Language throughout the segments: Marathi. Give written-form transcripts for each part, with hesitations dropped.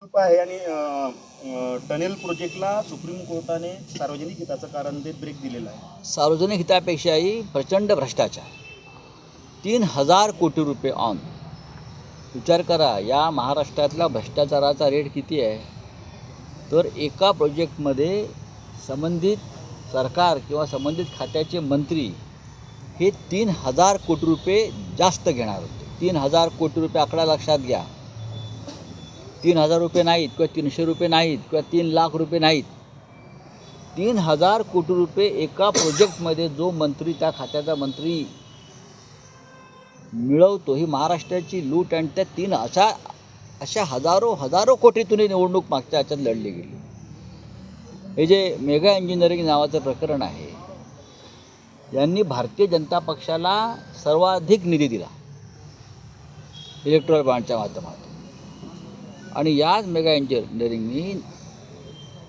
कृपा आहे आणि टनेल प्रोजेक्टला सुप्रीम कोर्टाने सार्वजनिक हिताचं कारण देत ब्रेक दिलेला आहे. सार्वजनिक हितापेक्षाही प्रचंड भ्रष्टाचार, 3,000 कोटी रुपये ऑन. विचार करा, या महाराष्ट्रातल्या भ्रष्टाचाराचा रेट किती आहे. तर एका प्रोजेक्टमध्ये संबंधित सरकार किंवा संबंधित खात्याचे मंत्री हे 3,000 कोटी रुपये जास्त घेणार होते. 3,000 कोटी रुपये आकडा लक्षात घ्या. 3,000 रुपये नाहीत किंवा 300 रुपये नाहीत किंवा 3 लाख रुपये नाहीत. 3,000 कोटी रुपये एका प्रोजेक्टमध्ये जो मंत्री, त्या खात्याचा मंत्री मिळवतो, ही महाराष्ट्राची लूट. आणि त्या अशा हजारो कोटीतून निवडणूक मागच्या ह्याच्यात लढली गेली. हे जे मेगा इंजिनिअरिंग नावाचं प्रकरण आहे, यांनी भारतीय जनता पक्षाला सर्वाधिक निधी दिला इलेक्ट्रॉल बॉन्डच्या माध्यमातून. आणि याच मेगा इंजिनिअरिंगनी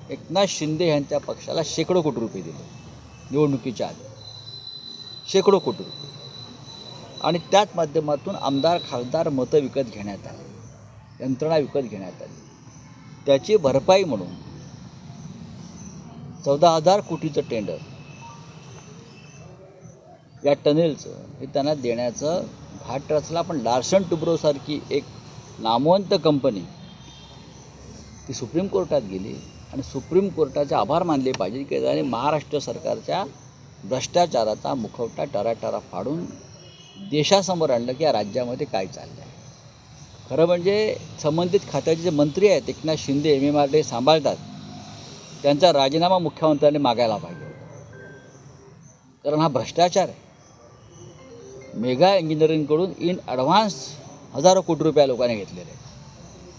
एकनाथ शिंदे यांच्या पक्षाला शेकडो कोटी रुपये दिले निवडणुकीच्या आधी, शेकडो कोटी रुपये. आणि त्याच माध्यमातून आमदार खासदार मतं विकत घेण्यात आली, यंत्रणा विकत घेण्यात आली. त्याची भरपाई म्हणून 14,000 कोटीचं टेंडर या टनेलचं हे त्यांना देण्याचं घाट रचला. पण लार्सन टुब्रोसारखी एक नामवंत कंपनी ती सुप्रीम कोर्टात गेली आणि सुप्रीम कोर्टाचे आभार मानले पाहिजे की त्याने महाराष्ट्र सरकारच्या भ्रष्टाचाराचा मुखवटा टराटरा फाडून देशासमोर आणलं की या राज्यामध्ये काय चाललं आहे. खरं म्हणजे संबंधित खात्याचे जे मंत्री आहेत, एकनाथ शिंदे MMRD सांभाळतात, त्यांचा राजीनामा मुख्यमंत्र्यांनी मागायला पाहिजे होता. कारण हा भ्रष्टाचार आहे. मेगा इंजिनिअरिंगकडून इन ॲडव्हान्स हजारो कोटी रुपये लोकांनी घेतलेले आहेत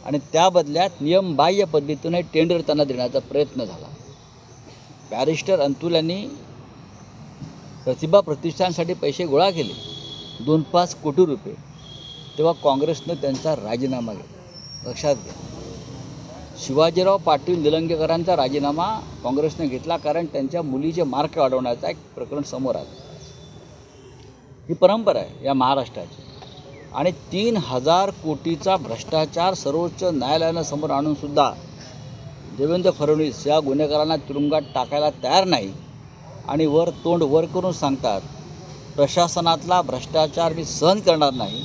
आणि त्या बदल्यात नियमबाह्य पद्धतीने टेंडर त्यांना देण्याचा प्रयत्न झाला. बॅरिस्टर अंतुल यांनी प्रतिभा प्रतिष्ठानसाठी पैसे गोळा केले 2-5 कोटी रुपये. तेव्हा काँग्रेसनं त्यांचा राजीनामा घेतला. लक्षात घ्या, शिवाजीराव पाटील निलंगेकरांचा राजीनामा काँग्रेसने घेतला कारण त्यांच्या मुलीचे मार्क वाढवण्याचा एक प्रकरण समोर आलं. ही परंपरा आहे या महाराष्ट्राची. आणि 3,000 कोटीचा भ्रष्टाचार सर्वोच्च न्यायालयानं समोर आणूनसुद्धा देवेंद्र फडणवीस या गुन्हेगारांना तुरुंगात टाकायला तयार नाही. आणि तोंड वर करून सांगतात, प्रशासनातला भ्रष्टाचार मी सहन करणार नाही.